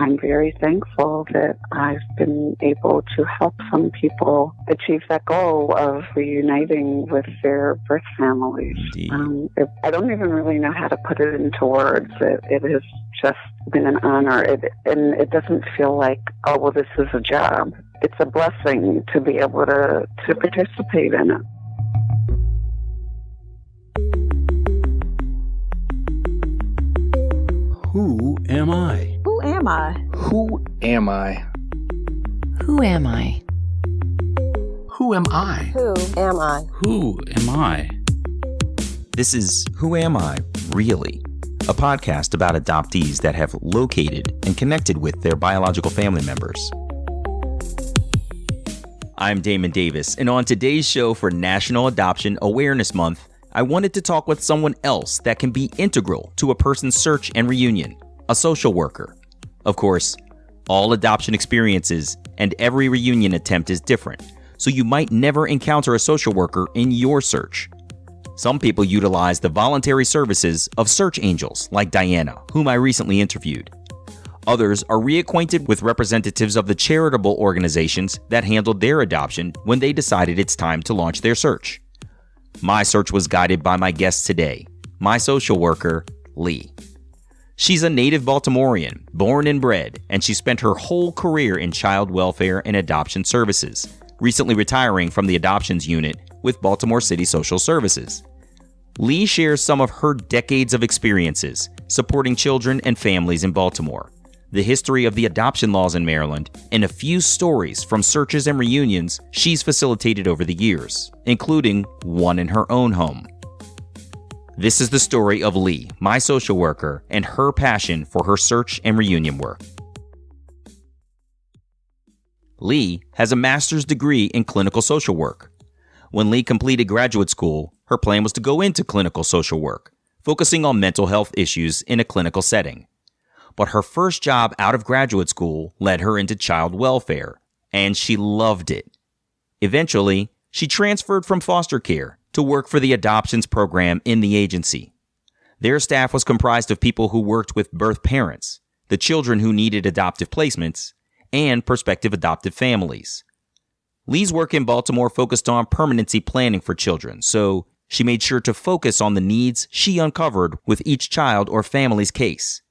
I'm very thankful that I've been able to help some people achieve that goal of reuniting with their birth families. I don't even really know how to put it into words. It has just been an honor. And it doesn't feel like, oh, well, this is a job. It's a blessing to be able to participate in it. Who am I? Who am I? Who am I? Who am I? Who am I? Who am I? Who am I? This is Who Am I, Really? A podcast about adoptees that have located and connected with their biological family members. I'm Damon Davis, and on today's show for National Adoption Awareness Month, I wanted to talk with someone else that can be integral to a person's search and reunion, a social worker. Of course, all adoption experiences and every reunion attempt is different, so you might never encounter a social worker in your search. Some people utilize the voluntary services of search angels like Diana, whom I recently interviewed. Others are reacquainted with representatives of the charitable organizations that handled their adoption when they decided it's time to launch their search. My search was guided by my guest today, my social worker, Lee. She's a native Baltimorean, born and bred, and she spent her whole career in child welfare and adoption services, recently retiring from the adoptions unit with Baltimore City Social Services. Lee shares some of her decades of experiences supporting children and families in Baltimore, the history of the adoption laws in Maryland, and a few stories from searches and reunions she's facilitated over the years, including one in her own home. This is the story of Lee, my social worker, and her passion for her search and reunion work. Lee has a master's degree in clinical social work. When Lee completed graduate school, her plan was to go into clinical social work, focusing on mental health issues in a clinical setting. But her first job out of graduate school led her into child welfare, and she loved it. Eventually, she transferred from foster care to work for the adoptions program in the agency. Their staff was comprised of people who worked with birth parents, the children who needed adoptive placements, and prospective adoptive families. Lee's work in Baltimore focused on permanency planning for children, so she made sure to focus on the needs she uncovered with each child or family's case.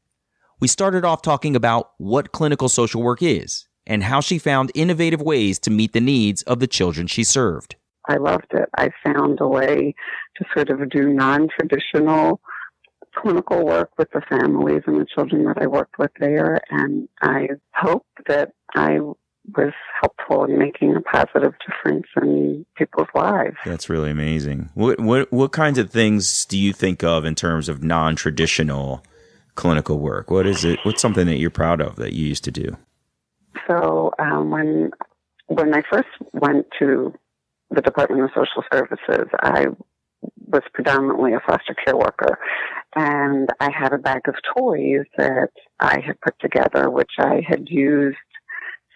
We started off talking about what clinical social work is and how she found innovative ways to meet the needs of the children she served. I loved it. I found a way to sort of do non-traditional clinical work with the families and the children that I worked with there, and I hope that I was helpful in making a positive difference in people's lives. That's really amazing. What kinds of things do you think of in terms of non-traditional clinical work? What is it? What's something that you're proud of that you used to do? So when I first went to the Department of Social Services, I was predominantly a foster care worker, and I had a bag of toys that I had put together, which I had used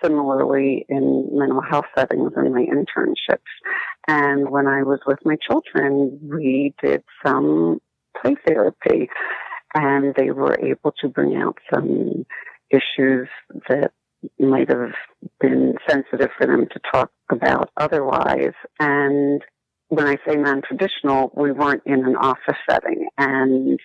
similarly in mental health settings in my internships. And when I was with my children, we did some play therapy, and they were able to bring out some issues that might have been sensitive for them to talk about otherwise. And when I say non-traditional, we weren't in an office setting, and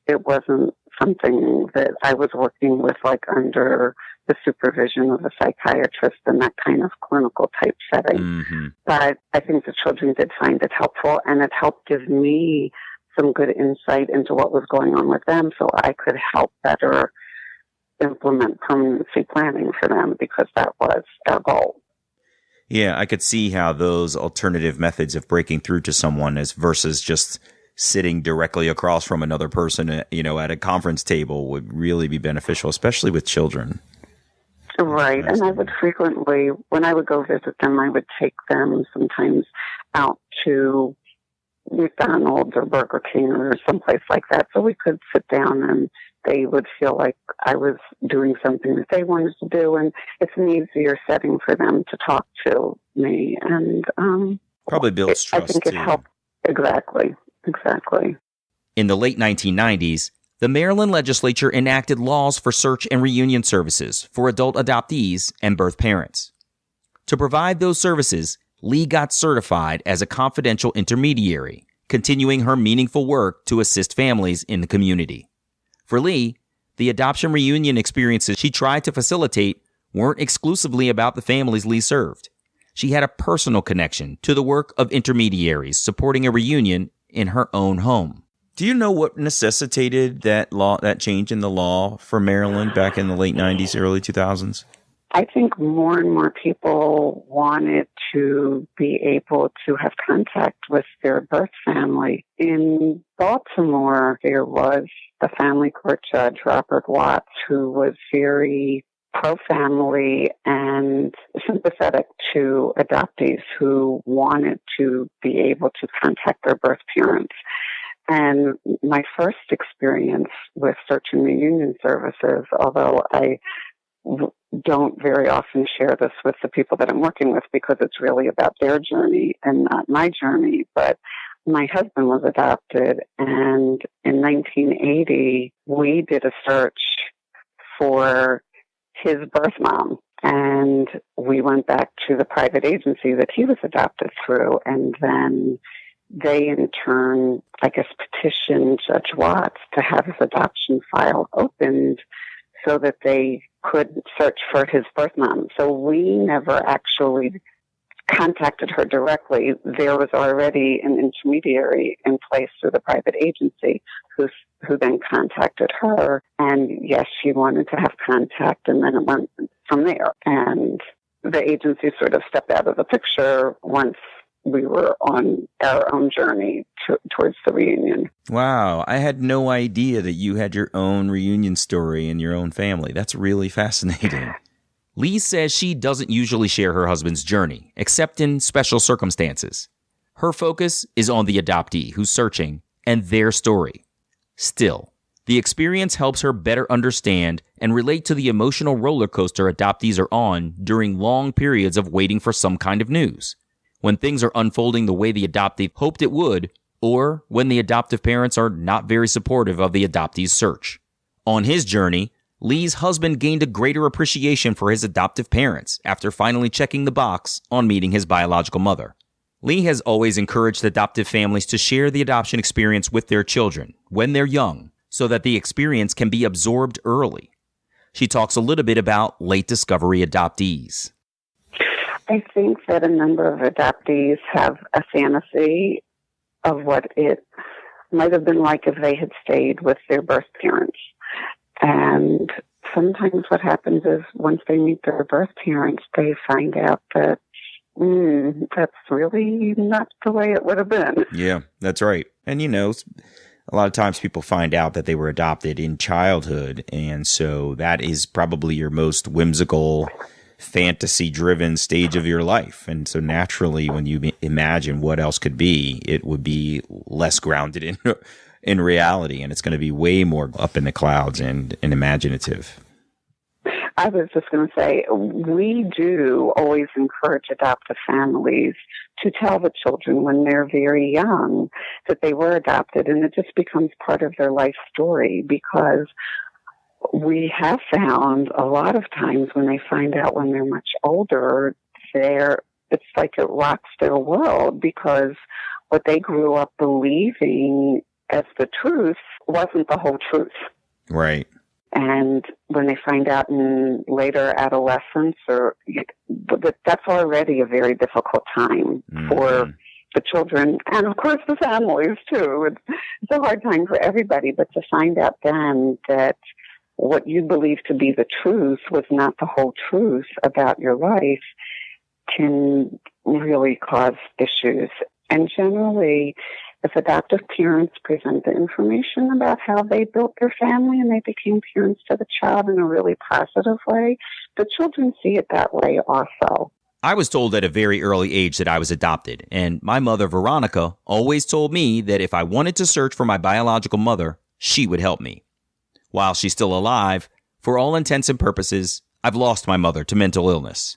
it wasn't something that I was working with like under the supervision of a psychiatrist in that kind of clinical type setting. Mm-hmm. But I think the children did find it helpful, and it helped give me some good insight into what was going on with them so I could help better implement permanency planning for them, because that was our goal. Yeah, I could see how those alternative methods of breaking through to someone as versus just sitting directly across from another person, at a conference table would really be beneficial, especially with children. Right. And I would frequently, when I would go visit them, I would take them sometimes out to McDonald's or Burger King or someplace like that, so we could sit down and they would feel like I was doing something that they wanted to do, and it's an easier setting for them to talk to me. And probably builds trust, I think it too. helped. Exactly. In the late 1990s, The Maryland legislature enacted laws for search and reunion services for adult adoptees and birth parents. To provide those services, Lee got certified as a confidential intermediary, continuing her meaningful work to assist families in the community. For Lee, the adoption reunion experiences she tried to facilitate weren't exclusively about the families Lee served. She had a personal connection to the work of intermediaries supporting a reunion in her own home. Do you know what necessitated that change in the law for Maryland back in the late 90s, early 2000s? I think more and more people wanted to be able to have contact with their birth family. In Baltimore, there was the family court judge, Robert Watts, who was very pro-family and sympathetic to adoptees who wanted to be able to contact their birth parents. And my first experience with search and reunion services, although I don't very often share this with the people that I'm working with because it's really about their journey and not my journey, but my husband was adopted, and in 1980, we did a search for his birth mom, and we went back to the private agency that he was adopted through, and then they, in turn, I guess, petitioned Judge Watts to have his adoption file opened so that they could search for his birth mom. So we never actually contacted her directly. There was already an intermediary in place through the private agency who then contacted her. And yes, she wanted to have contact, and then it went from there. And the agency sort of stepped out of the picture once we were on our own journey towards the reunion. Wow. I had no idea that you had your own reunion story in your own family. That's really fascinating. Lee says she doesn't usually share her husband's journey, except in special circumstances. Her focus is on the adoptee who's searching and their story. Still, the experience helps her better understand and relate to the emotional roller coaster adoptees are on during long periods of waiting for some kind of news, when things are unfolding the way the adoptee hoped it would, or when the adoptive parents are not very supportive of the adoptee's search. On his journey, Lee's husband gained a greater appreciation for his adoptive parents after finally checking the box on meeting his biological mother. Lee has always encouraged adoptive families to share the adoption experience with their children when they're young, so that the experience can be absorbed early. She talks a little bit about late discovery adoptees. I think that a number of adoptees have a fantasy of what it might have been like if they had stayed with their birth parents. And sometimes what happens is once they meet their birth parents, they find out that that's really not the way it would have been. Yeah, that's right. And, a lot of times people find out that they were adopted in childhood. And so that is probably your most whimsical, fantasy-driven stage of your life. And so naturally, when you imagine what else could be, it would be less grounded in reality. And it's going to be way more up in the clouds and imaginative. I was just going to say, we do always encourage adoptive families to tell the children when they're very young that they were adopted, and it just becomes part of their life story, because we have found a lot of times when they find out when they're much older, it's like it rocks their world, because what they grew up believing as the truth wasn't the whole truth. Right. And when they find out in later adolescence, that's already a very difficult time for the children, and of course the families too. It's a hard time for everybody, but to find out then that what you believe to be the truth was not the whole truth about your life can really cause issues. And generally, if adoptive parents present the information about how they built their family and they became parents to the child in a really positive way, the children see it that way also. I was told at a very early age that I was adopted, and my mother, Veronica, always told me that if I wanted to search for my biological mother, she would help me. While she's still alive, for all intents and purposes, I've lost my mother to mental illness.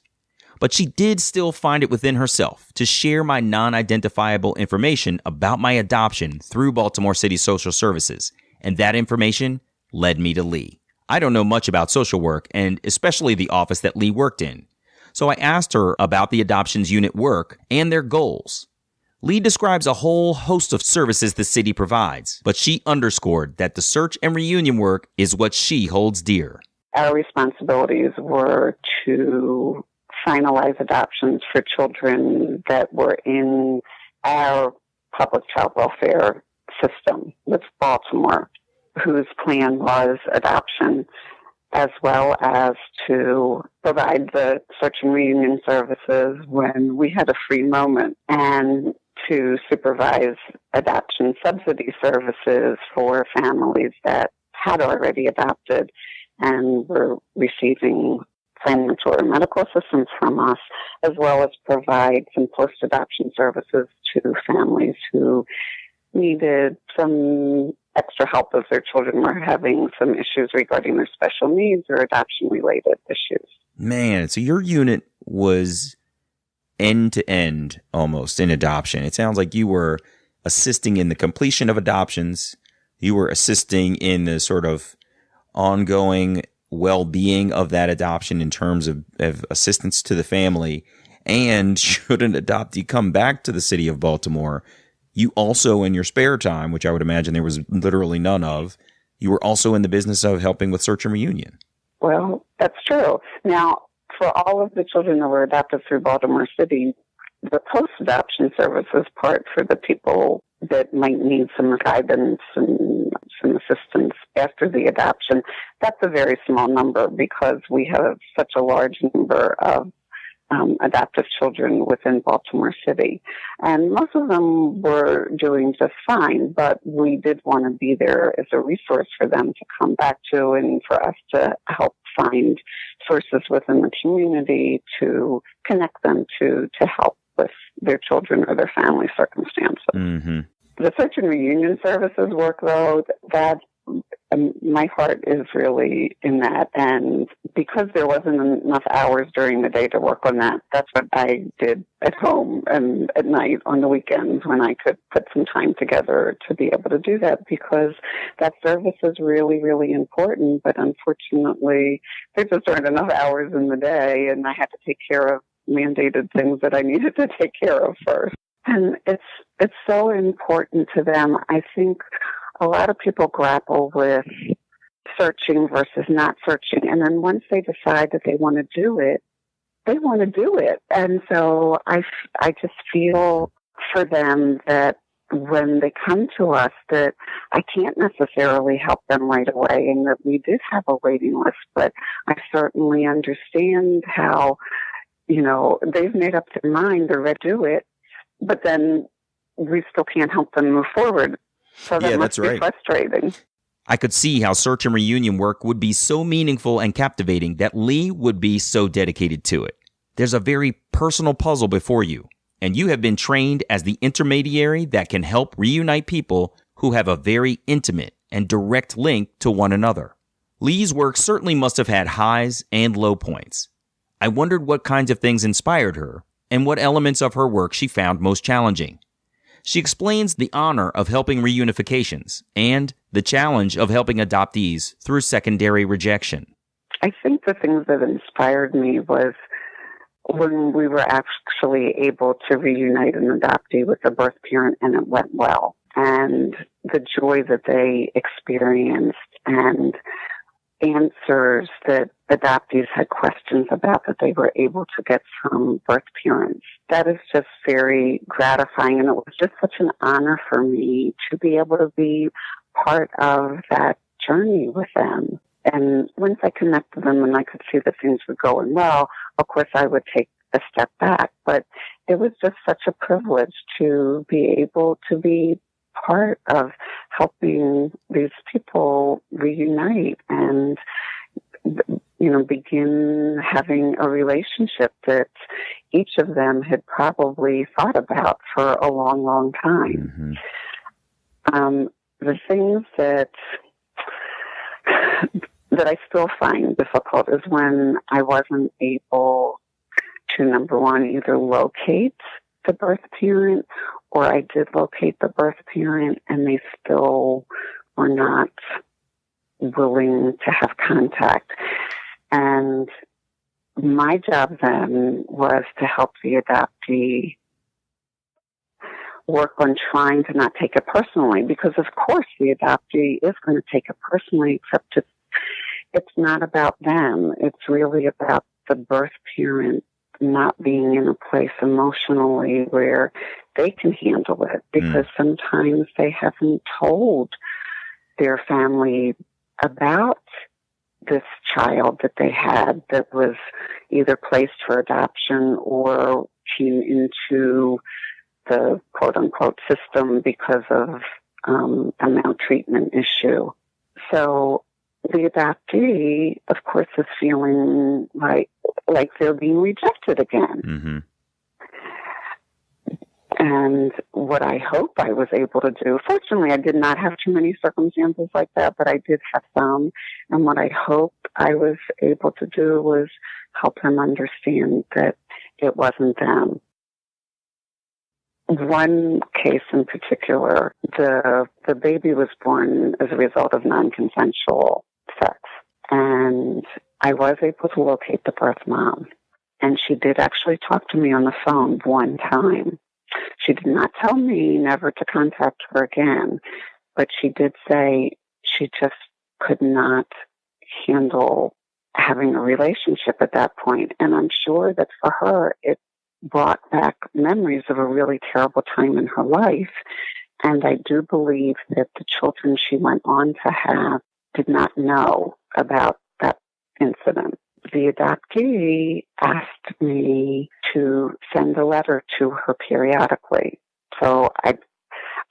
But she did still find it within herself to share my non-identifiable information about my adoption through Baltimore City Social Services And that information led me to Lee. I don't know much about social work, and especially the office that Lee worked in. So I asked her about the adoptions unit work and their goals. Lee describes a whole host of services the city provides, but she underscored that the search and reunion work is what she holds dear. Our responsibilities were to finalize adoptions for children that were in our public child welfare system with Baltimore, whose plan was adoption, as well as to provide the search and reunion services when we had a free moment, and to supervise adoption subsidy services for families that had already adopted and were receiving financial or medical assistance from us, as well as provide some post-adoption services to families who needed some extra help if their children were having some issues regarding their special needs or adoption-related issues. Man, so your unit was end to end almost in adoption. It sounds like you were assisting in the completion of adoptions. You were assisting in the sort of ongoing well-being of that adoption in terms of assistance to the family. And should an adoptee come back to the city of Baltimore, you also, in your spare time, which I would imagine there was literally none of, you were also in the business of helping with search and reunion. Well, that's true. Now, for all of the children that were adopted through Baltimore City, the post-adoption services part for the people that might need some guidance and some assistance after the adoption, that's a very small number because we have such a large number of adoptive children within Baltimore City. And most of them were doing just fine, but we did want to be there as a resource for them to come back to and for us to help find sources within the community to connect them to help with their children or their family circumstances. Mm-hmm. The search and reunion services work, though, that my heart is really in that. And because there wasn't enough hours during the day to work on that, that's what I did at home and at night on the weekends when I could put some time together to be able to do that, because that service is really, really important. But unfortunately, there just aren't enough hours in the day, and I had to take care of mandated things that I needed to take care of first. And it's so important to them. I think a lot of people grapple with searching versus not searching. And then once they decide that they want to do it, they want to do it. And so I just feel for them that when they come to us that I can't necessarily help them right away, and that we did have a waiting list, but I certainly understand how, they've made up their mind, they're ready to do it, but then we still can't help them move forward. So that must be frustrating. I could see how search and reunion work would be so meaningful and captivating that Lee would be so dedicated to it. There's a very personal puzzle before you, and you have been trained as the intermediary that can help reunite people who have a very intimate and direct link to one another. Lee's work certainly must have had highs and low points. I wondered what kinds of things inspired her and what elements of her work she found most challenging. She explains the honor of helping reunifications and the challenge of helping adoptees through secondary rejection. I think the things that inspired me was when we were actually able to reunite an adoptee with a birth parent and it went well, and the joy that they experienced and answers that adoptees had questions about that they were able to get from birth parents. That is just very gratifying, and it was just such an honor for me to be able to be part of that journey with them. And once I connected them and I could see that things were going well, of course I would take a step back. But it was just such a privilege to be able to be part of helping these people reunite and, begin having a relationship that each of them had probably thought about for a long, long time. Mm-hmm. The things that I still find difficult is when I wasn't able to, number one, either locate the birth parent, or I did locate the birth parent and they still were not willing to have contact. And my job then was to help the adoptee work on trying to not take it personally, because of course the adoptee is going to take it personally, except it's not about them. It's really about the birth parent not being in a place emotionally where they can handle it, because sometimes they haven't told their family about this child that they had that was either placed for adoption or came into the quote-unquote system because of a maltreatment issue. So the adoptee, of course, is feeling like they're being rejected again. Mm-hmm. And what I hope I was able to do, fortunately, I did not have too many circumstances like that, but I did have some. And what I hope I was able to do was help them understand that it wasn't them. One case in particular, the baby was born as a result of non-consensual sex. And I was able to locate the birth mom. And she did actually talk to me on the phone one time. She did not tell me never to contact her again, but she did say she just could not handle having a relationship at that point. And I'm sure that for her, it brought back memories of a really terrible time in her life. And I do believe that the children she went on to have did not know about that incident. The adoptee asked me to send a letter to her periodically. So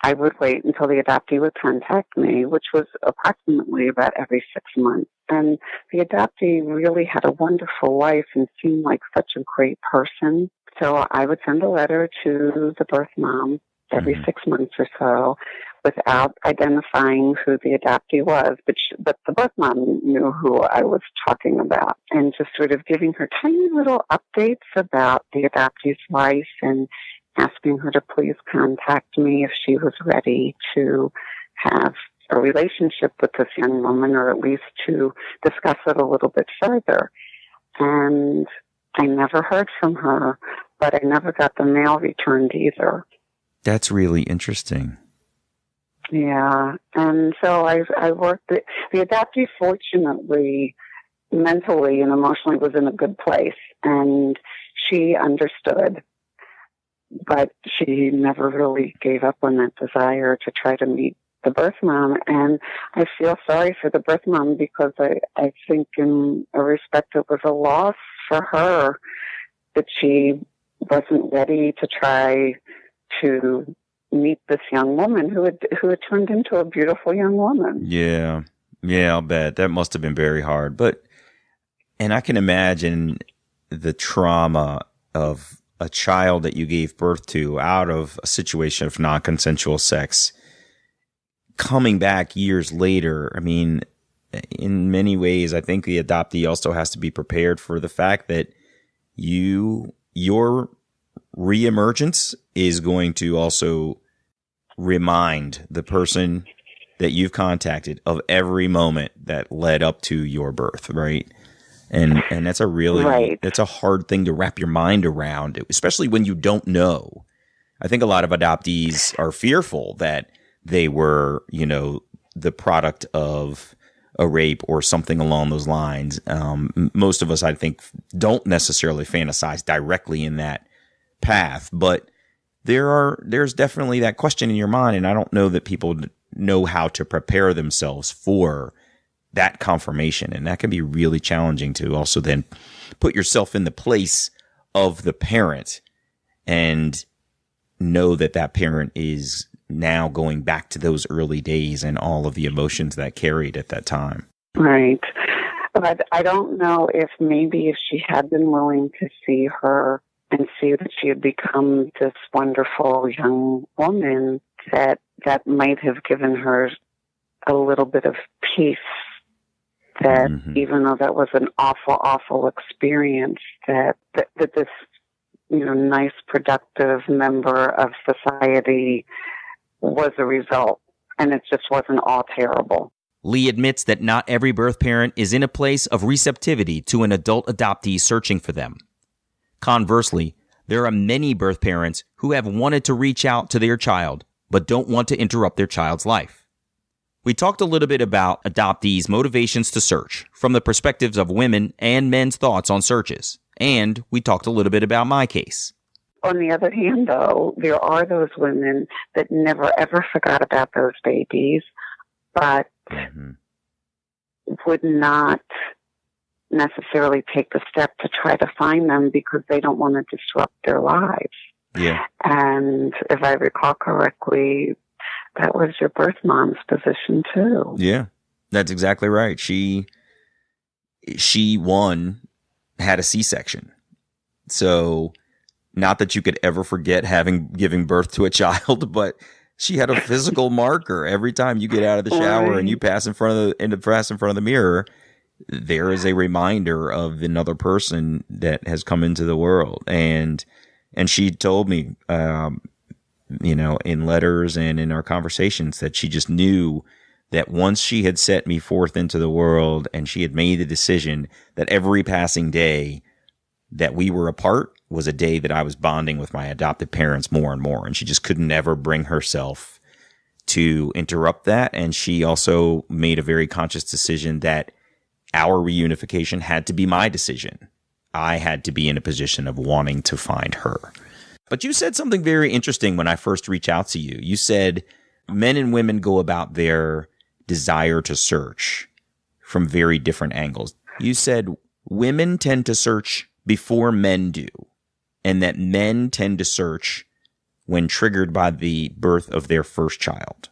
I would wait until the adoptee would contact me, which was approximately about every 6 months. And the adoptee really had a wonderful life and seemed like such a great person. So I would send a letter to the birth mom every 6 months or so without identifying who the adoptee was. But the birth mom knew who I was talking about, and just sort of giving her tiny little updates about the adoptee's life and asking her to please contact me if she was ready to have a relationship with this young woman, or at least to discuss it a little bit further. And I never heard from her, but I never got the mail returned either. That's really interesting. Yeah. And so I worked, the adoptee fortunately, mentally and emotionally was in a good place, and she understood, but she never really gave up on that desire to try to meet the birth mom. And I feel sorry for the birth mom, because I think in a respect it was a loss for her that she wasn't ready to try to meet this young woman who had turned into a beautiful young woman. Yeah, I'll bet that must have been very hard. And I can imagine the trauma of a child that you gave birth to out of a situation of non-consensual sex coming back years later. I mean, in many ways, I think the adoptee also has to be prepared for the fact that your reemergence is going to also remind the person that you've contacted of every moment that led up to your birth, right? And that's a really, that's a hard thing to wrap your mind around, especially when you don't know. I think a lot of adoptees are fearful that they were, the product of a rape or something along those lines. Most of us, I think, don't necessarily fantasize directly in that path, but there's definitely that question in your mind, and I don't know that people know how to prepare themselves for that confirmation, and that can be really challenging to also then put yourself in the place of the parent and know that that parent is now going back to those early days and all of the emotions that carried at that time. Right. But I don't know if she had been willing to see her and see that she had become this wonderful young woman, that might have given her a little bit of peace, that even though that was an awful, awful experience, that this, nice, productive member of society was a result. and it just wasn't all terrible. Lee admits that not every birth parent is in a place of receptivity to an adult adoptee searching for them. Conversely, there are many birth parents who have wanted to reach out to their child, but don't want to interrupt their child's life. We talked a little bit about adoptees' motivations to search from the perspectives of women and men's thoughts on searches. And we talked a little bit about my case. On the other hand, though, there are those women that never ever forgot about those babies, but would not necessarily take the step to try to find them because they don't want to disrupt their lives. Yeah. And if I recall correctly, that was your birth mom's position too. Yeah, that's exactly right. She had a C-section. So not that you could ever forget giving birth to a child, but she had a physical marker. Every time you get out of the shower and you pass in front of the mirror, there is a reminder of another person that has come into the world. And she told me, in letters and in our conversations, that she just knew that once she had set me forth into the world and she had made the decision that every passing day that we were apart was a day that I was bonding with my adopted parents more and more. And she just couldn't ever bring herself to interrupt that. And she also made a very conscious decision that our reunification had to be my decision. I had to be in a position of wanting to find her. But you said something very interesting when I first reached out to you. You said men and women go about their desire to search from very different angles. You said women tend to search before men do, and that men tend to search when triggered by the birth of their first child.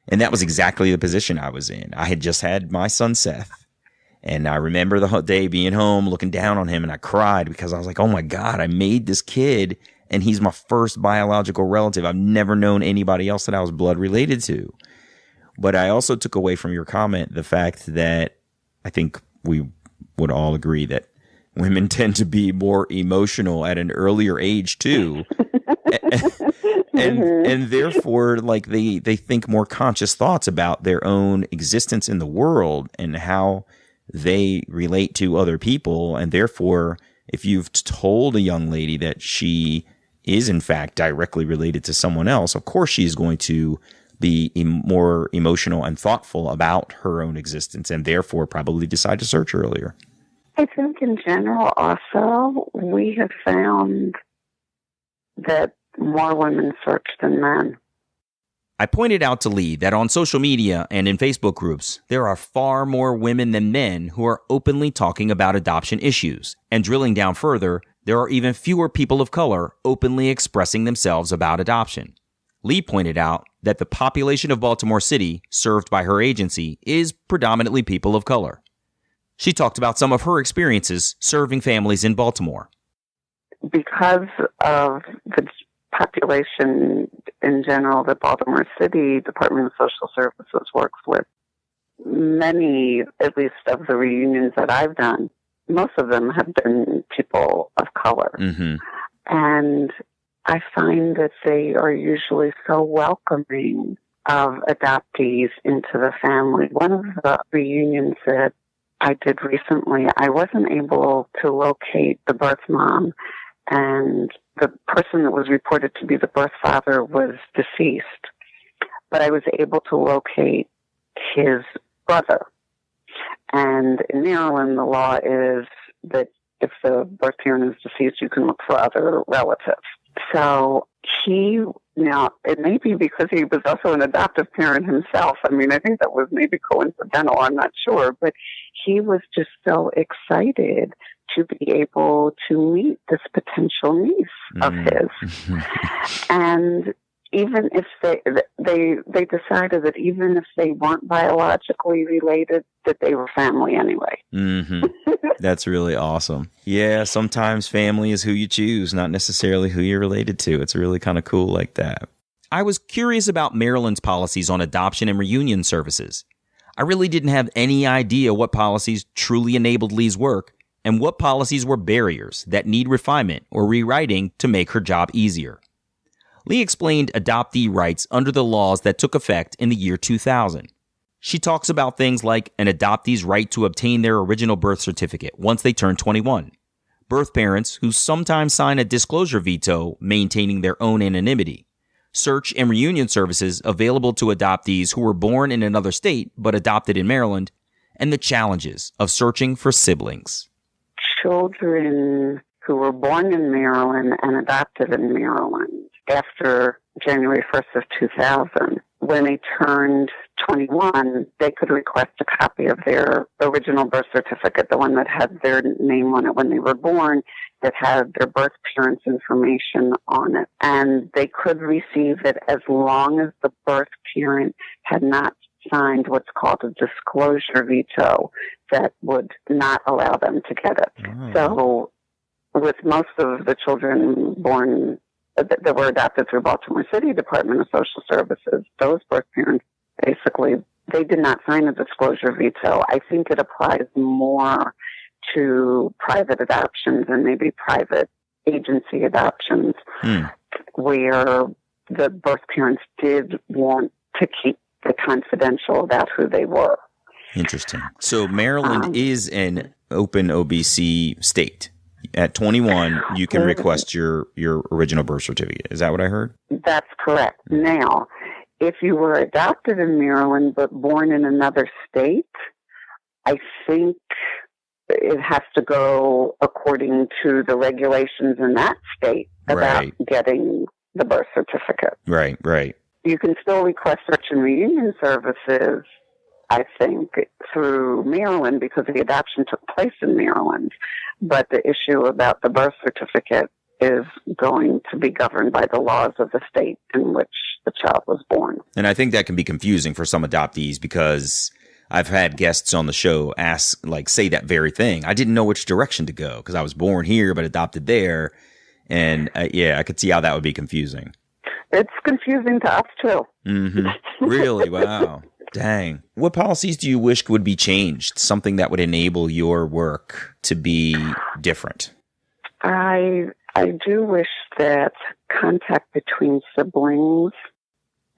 And that was exactly the position I was in. I had just had my son, Seth. And I remember the whole day being home, looking down on him, and I cried because I was like, oh my God, I made this kid, and he's my first biological relative. I've never known anybody else that I was blood related to. But I also took away from your comment the fact that I think we would all agree that women tend to be more emotional at an earlier age too. And therefore, like they think more conscious thoughts about their own existence in the world and how they relate to other people. And therefore, if you've told a young lady that she is in fact directly related to someone else, of course she's going to be more emotional and thoughtful about her own existence and therefore probably decide to search earlier. I think in general also, we have found that more women search than men. I pointed out to Lee that on social media and in Facebook groups, there are far more women than men who are openly talking about adoption issues. And drilling down further, there are even fewer people of color openly expressing themselves about adoption. Lee pointed out that the population of Baltimore City, served by her agency, is predominantly people of color. She talked about some of her experiences serving families in Baltimore. Because of the population in general, the Baltimore City Department of Social Services works with, many, at least of the reunions that I've done, most of them have been people of color. Mm-hmm. And I find that they are usually so welcoming of adoptees into the family. One of the reunions that I did recently, I wasn't able to locate the birth mom, and the person that was reported to be the birth father was deceased. But I was able to locate his brother. And in Maryland, the law is that if the birth parent is deceased, you can look for other relatives. So now, it may be because he was also an adoptive parent himself. I mean, I think that was maybe coincidental. I'm not sure. But he was just so excited to be able to meet this potential niece of his. And even if they decided that even if they weren't biologically related, that they were family anyway. Mm-hmm. That's really awesome. Yeah, sometimes family is who you choose, not necessarily who you're related to. It's really kind of cool like that. I was curious about Maryland's policies on adoption and reunion services. I really didn't have any idea what policies truly enabled Lee's work and what policies were barriers that need refinement or rewriting to make her job easier. Lee explained adoptee rights under the laws that took effect in the year 2000. She talks about things like an adoptee's right to obtain their original birth certificate once they turn 21, birth parents who sometimes sign a disclosure veto maintaining their own anonymity, search and reunion services available to adoptees who were born in another state but adopted in Maryland, and the challenges of searching for siblings. Children who were born in Maryland and adopted in Maryland after January 1st of 2000, when they turned 21, they could request a copy of their original birth certificate, the one that had their name on it when they were born, that had their birth parents' information on it. And they could receive it as long as the birth parent had not signed what's called a disclosure veto that would not allow them to get it. Oh. So with most of the children born that were adopted through Baltimore City Department of Social Services, those birth parents, basically, they did not sign a disclosure veto. I think it applies more to private adoptions and maybe private agency adoptions where the birth parents did want to keep it confidential about who they were. Interesting. So Maryland is an open OBC state. At 21, you can request your original birth certificate. Is that what I heard? That's correct. Now, if you were adopted in Maryland but born in another state, I think it has to go according to the regulations in that state about getting the birth certificate. Right. You can still request search and reunion services, I think, through Maryland because the adoption took place in Maryland. But the issue about the birth certificate is going to be governed by the laws of the state in which the child was born. And I think that can be confusing for some adoptees because I've had guests on the show say that very thing. I didn't know which direction to go because I was born here but adopted there. And I could see how that would be confusing. It's confusing to us too. Mm-hmm. Really? Wow. Dang. What policies do you wish would be changed? Something that would enable your work to be different? I do wish that contact between siblings,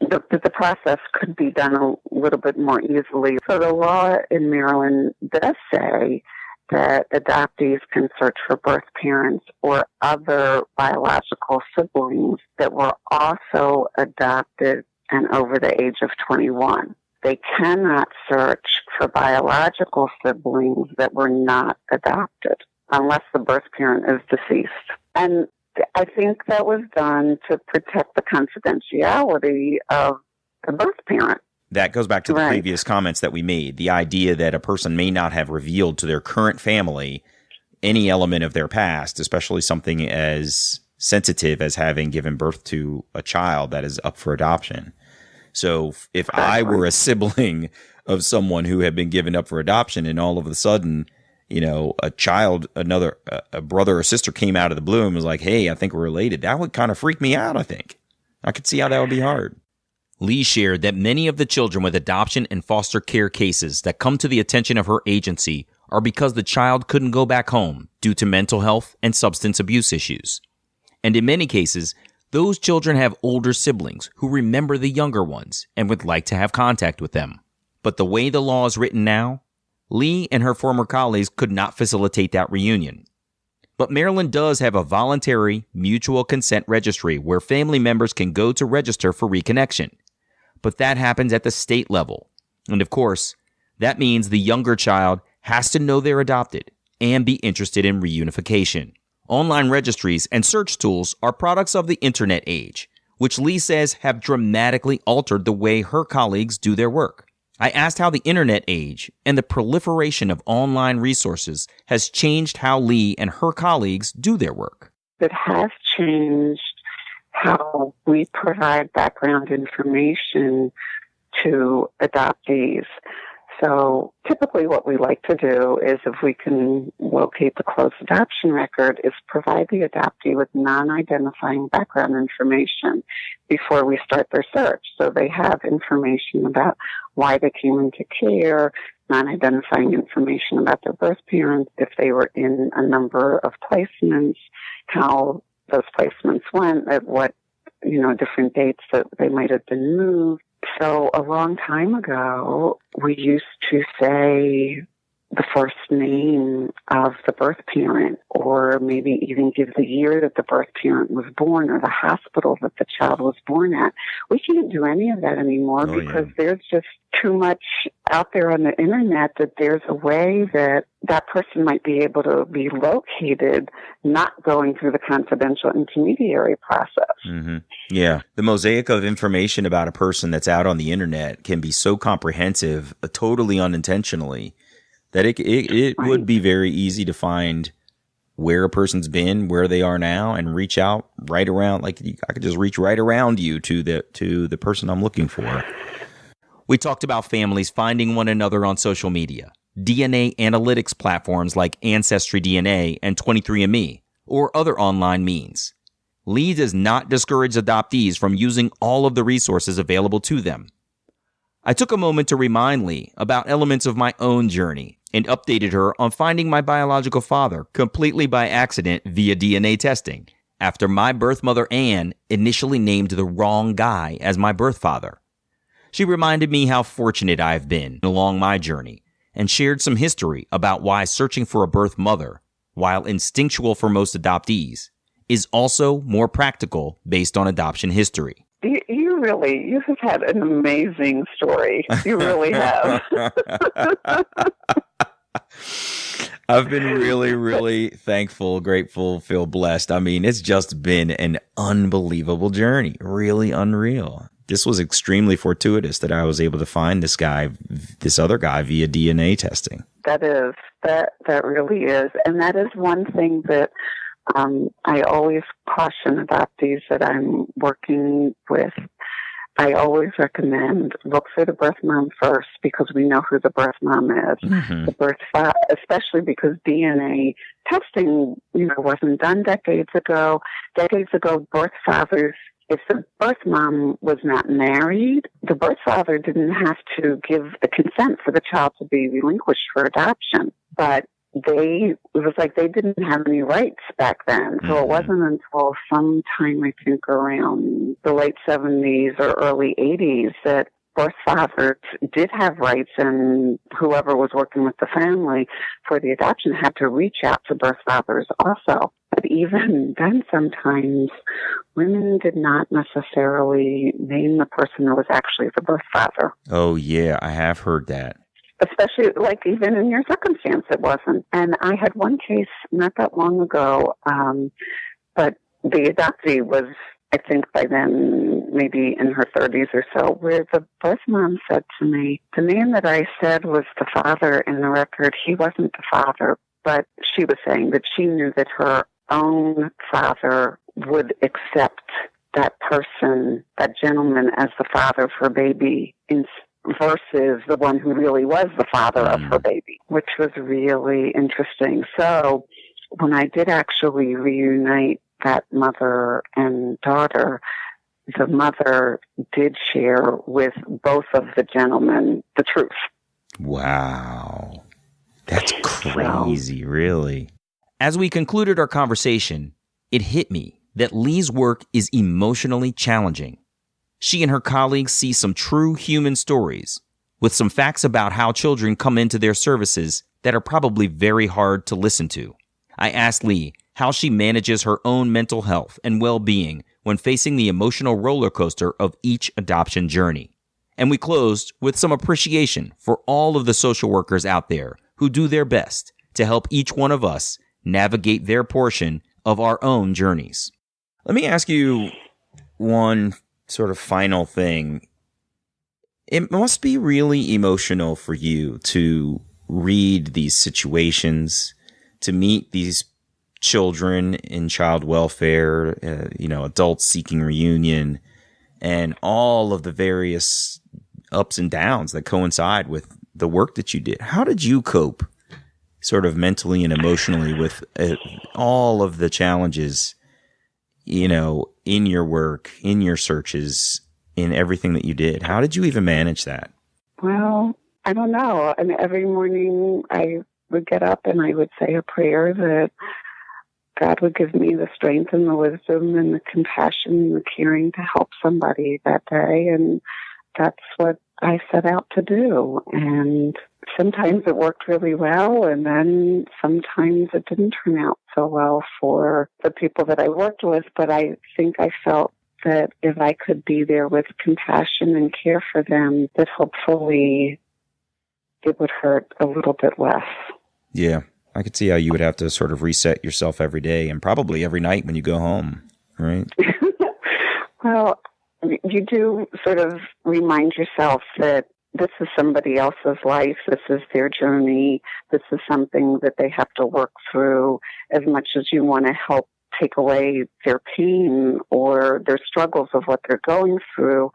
the process could be done a little bit more easily. So the law in Maryland does say that adoptees can search for birth parents or other biological siblings that were also adopted and over the age of 21. They cannot search for biological siblings that were not adopted unless the birth parent is deceased. And I think that was done to protect the confidentiality of the birth parent. That goes back to the previous comments that we made. The idea that a person may not have revealed to their current family any element of their past, especially something as sensitive as having given birth to a child that is up for adoption. So if I were a sibling of someone who had been given up for adoption and all of a sudden, a child, a brother or sister came out of the blue and was like, hey, I think we're related, that would kind of freak me out, I think. I could see how that would be hard. Lee shared that many of the children with adoption and foster care cases that come to the attention of her agency are because the child couldn't go back home due to mental health and substance abuse issues. And in many cases, those children have older siblings who remember the younger ones and would like to have contact with them. But the way the law is written now, Lee and her former colleagues could not facilitate that reunion. But Maryland does have a voluntary mutual consent registry where family members can go to register for reconnection. But that happens at the state level. And of course, that means the younger child has to know they're adopted and be interested in reunification. Online registries and search tools are products of the internet age, which Lee says have dramatically altered the way her colleagues do their work. I asked how the internet age and the proliferation of online resources has changed how Lee and her colleagues do their work. It has changed how we provide background information to adoptees. So typically what we like to do is, if we can locate the closed adoption record, is provide the adoptee with non-identifying background information before we start their search. So they have information about why they came into care, non-identifying information about their birth parents, if they were in a number of placements, how those placements went, at what different dates that they might have been moved. So a long time ago, we used to say the first name of the birth parent, or maybe even give the year that the birth parent was born or the hospital that the child was born at. We can't do any of that anymore because there's just too much out there on the internet that there's a way that that person might be able to be located, not going through the confidential intermediary process. Mm-hmm. Yeah. The mosaic of information about a person that's out on the internet can be so comprehensive, totally unintentionally, that it Right. would be very easy to find where a person's been, where they are now, and reach out right around. Like I could just reach right around you to the person I'm looking for. We talked about families finding one another on social media, DNA analytics platforms like Ancestry DNA and 23andMe, or other online means. Lee does not discourage adoptees from using all of the resources available to them. I took a moment to remind Lee about elements of my own journey and updated her on finding my biological father completely by accident via DNA testing after my birth mother Anne initially named the wrong guy as my birth father. She reminded me how fortunate I've been along my journey and shared some history about why searching for a birth mother, while instinctual for most adoptees, is also more practical based on adoption history. You have had an amazing story. You really have. I've been really, really thankful, grateful, feel blessed. I mean, it's just been an unbelievable journey. Really unreal. This was extremely fortuitous that I was able to find this other guy via DNA testing. That really is. And that is one thing that I always caution adoptees that I'm working with. I always recommend look for the birth mom first, because we know who the birth mom is. Mm-hmm. The birth father, especially because DNA testing, wasn't done decades ago. Decades ago, birth fathers, if the birth mom was not married, the birth father didn't have to give the consent for the child to be relinquished for adoption. But it was like they didn't have any rights back then. So it wasn't until sometime, I think, around the late 70s or early 80s that birth fathers did have rights, and whoever was working with the family for the adoption had to reach out to birth fathers also. But even then, sometimes women did not necessarily name the person who was actually the birth father. Oh, yeah, I have heard that. Especially, like, even in your circumstance, it wasn't. And I had one case not that long ago, but the adoptee was, I think by then, maybe in her 30s or so, where the birth mom said to me, the man that I said was the father in the record, he wasn't the father, but she was saying that she knew that her own father would accept that person, that gentleman, as the father of her baby versus the one who really was the father of her baby, which was really interesting. So when I did actually reunite that mother and daughter, the mother did share with both of the gentlemen the truth. Wow. That's crazy, really. As we concluded our conversation, it hit me that Lee's work is emotionally challenging. She and her colleagues see some true human stories with some facts about how children come into their services that are probably very hard to listen to. I asked Lee how she manages her own mental health and well-being when facing the emotional roller coaster of each adoption journey. And we closed with some appreciation for all of the social workers out there who do their best to help each one of us navigate their portion of our own journeys. Let me ask you one sort of final thing. It must be really emotional for you to read these situations, to meet these children in child welfare, adults seeking reunion, and all of the various ups and downs that coincide with the work that you did. How did you cope sort of mentally and emotionally with all of the challenges, in your work, in your searches, in everything that you did? How did you even manage that? Well, I don't know. I mean, every morning I would get up and I would say a prayer that God would give me the strength and the wisdom and the compassion and the caring to help somebody that day. And that's what I set out to do. And sometimes it worked really well, and then sometimes it didn't turn out so well for the people that I worked with. But I think I felt that if I could be there with compassion and care for them, that hopefully it would hurt a little bit less. Yeah. I could see how you would have to sort of reset yourself every day and probably every night when you go home, right? Well, you do sort of remind yourself that this is somebody else's life. This is their journey. This is something that they have to work through. As much as you want to help take away their pain or their struggles of what they're going through,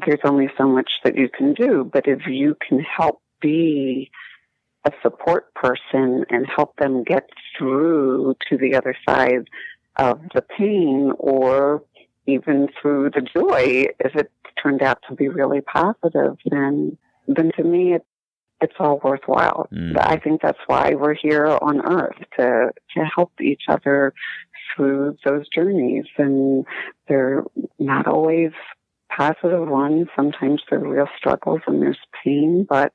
there's only so much that you can do. But if you can help be a support person and help them get through to the other side of the pain, or even through the joy, if it turned out to be really positive, then to me it's all worthwhile. I think that's why we're here on Earth, to help each other through those journeys. And they're not always positive ones. Sometimes there are real struggles and there's pain, but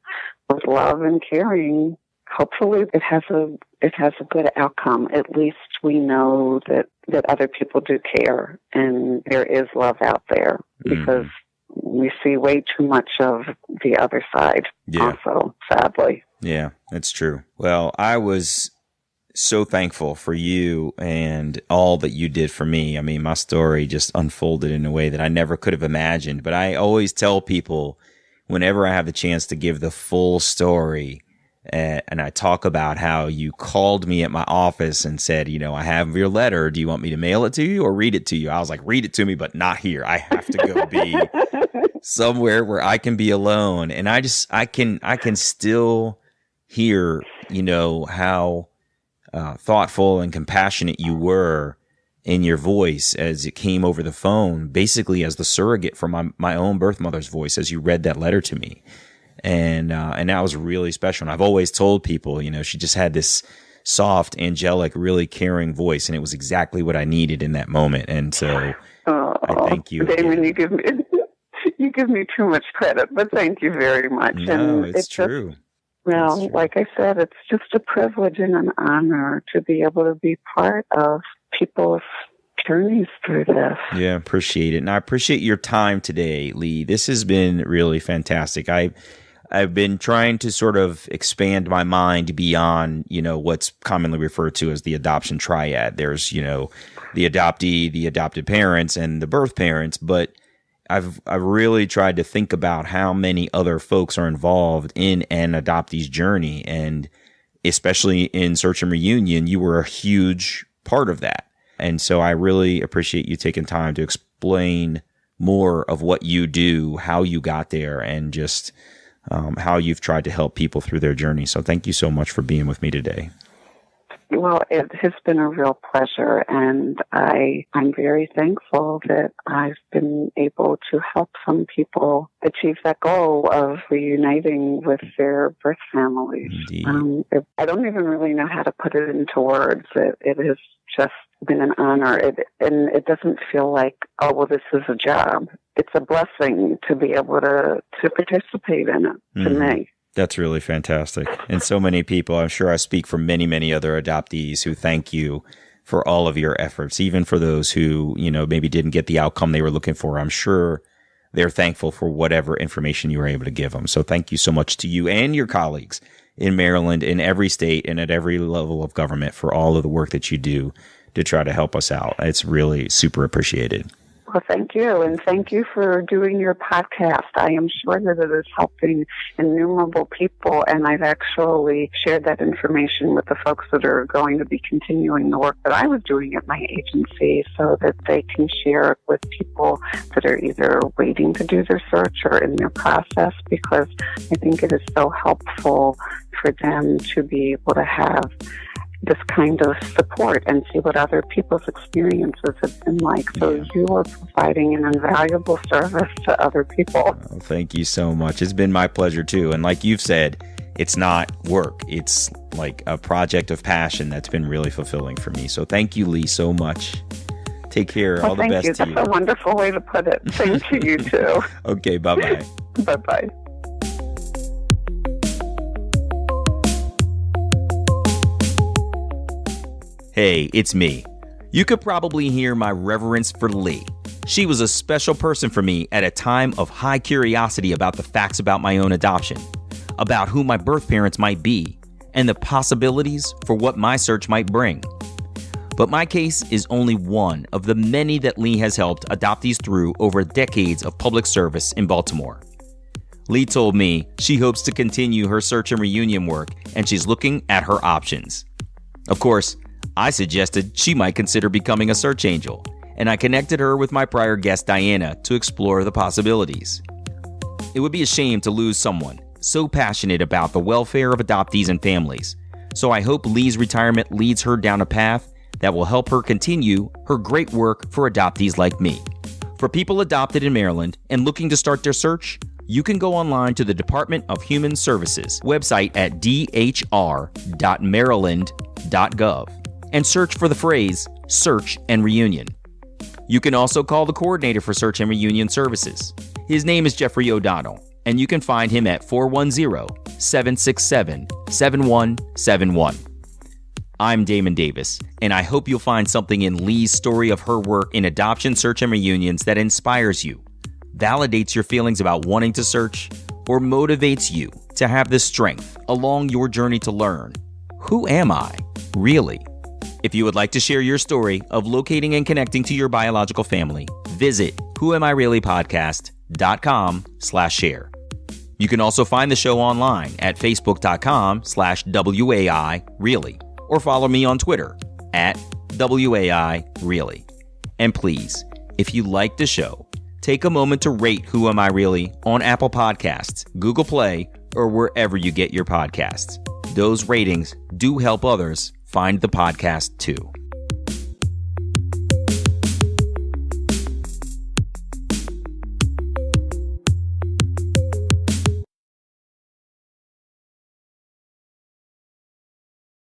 with love and caring, hopefully it has a good outcome. At least we know that other people do care and there is love out there, because we see way too much of the other side also, sadly. Yeah, that's true. Well, I was so thankful for you and all that you did for me. I mean, my story just unfolded in a way that I never could have imagined. But I always tell people, whenever I have the chance to give the full story, and I talk about how you called me at my office and said, I have your letter. Do you want me to mail it to you or read it to you? I was like, read it to me, but not here. I have to go be somewhere where I can be alone. And I can still hear, how thoughtful and compassionate you were in your voice as it came over the phone, basically as the surrogate for my own birth mother's voice as you read that letter to me. And that was really special. And I've always told people, she just had this soft, angelic, really caring voice, and it was exactly what I needed in that moment. And so I thank you. Damon, you give me too much credit, but thank you very much. No, and it's true. Well, like I said, it's just a privilege and an honor to be able to be part of people's journeys through this. Yeah, appreciate it. And I appreciate your time today, Lee. This has been really fantastic. I've been trying to sort of expand my mind beyond, what's commonly referred to as the adoption triad. There's, the adoptee, the adopted parents, and the birth parents. But I've really tried to think about how many other folks are involved in an adoptee's journey. And especially in Search and Reunion, you were a huge part of that. And so I really appreciate you taking time to explain more of what you do, how you got there, and just how you've tried to help people through their journey. So thank you so much for being with me today. Well, it has been a real pleasure, and I'm very thankful that I've been able to help some people achieve that goal of reuniting with their birth families. I don't even really know how to put it into words. It has just been an honor. And it doesn't feel like, oh, well, this is a job. It's a blessing to be able to participate in it, to me. That's really fantastic. And so many people, I'm sure I speak for many, many other adoptees who thank you for all of your efforts, even for those who, maybe didn't get the outcome they were looking for. I'm sure they're thankful for whatever information you were able to give them. So thank you so much to you and your colleagues in Maryland, in every state, and at every level of government for all of the work that you do to try to help us out. It's really super appreciated. Well, thank you. And thank you for doing your podcast. I am sure that it is helping innumerable people. And I've actually shared that information with the folks that are going to be continuing the work that I was doing at my agency, so that they can share it with people that are either waiting to do their search or in their process, because I think it is so helpful for them to be able to have this kind of support and see what other people's experiences have been like. So you are providing an invaluable service to other people. Oh, thank you so much. It's been my pleasure too. And like you've said, it's not work. It's like a project of passion that's been really fulfilling for me. So thank you, Lee, so much. Take care. Well, all the best to you. That's a wonderful way to put it. Thank you too. Okay, bye-bye. Bye-bye. Hey, it's me. You could probably hear my reverence for Lee. She was a special person for me at a time of high curiosity about the facts about my own adoption, about who my birth parents might be, and the possibilities for what my search might bring. But my case is only one of the many that Lee has helped adoptees through over decades of public service in Baltimore. Lee told me she hopes to continue her search and reunion work, and she's looking at her options. Of course, I suggested she might consider becoming a search angel, and I connected her with my prior guest Diana to explore the possibilities. It would be a shame to lose someone so passionate about the welfare of adoptees and families, so I hope Lee's retirement leads her down a path that will help her continue her great work for adoptees like me. For people adopted in Maryland and looking to start their search, you can go online to the Department of Human Services website at dhr.maryland.gov and search for the phrase Search and Reunion. You can also call the coordinator for Search and Reunion Services. His name is Jeffrey O'Donnell, and you can find him at 410-767-7171. I'm Damon Davis, and I hope you'll find something in Lee's story of her work in adoption, search, and reunions that inspires you, validates your feelings about wanting to search, or motivates you to have the strength along your journey to learn, who am I, really? If you would like to share your story of locating and connecting to your biological family, visit whoamireallypodcast.com/share. You can also find the show online at facebook.com/WAIReally or follow me on Twitter at WAIReally. And please, if you like the show, take a moment to rate Who Am I Really on Apple Podcasts, Google Play, or wherever you get your podcasts. Those ratings do help others find the podcast too.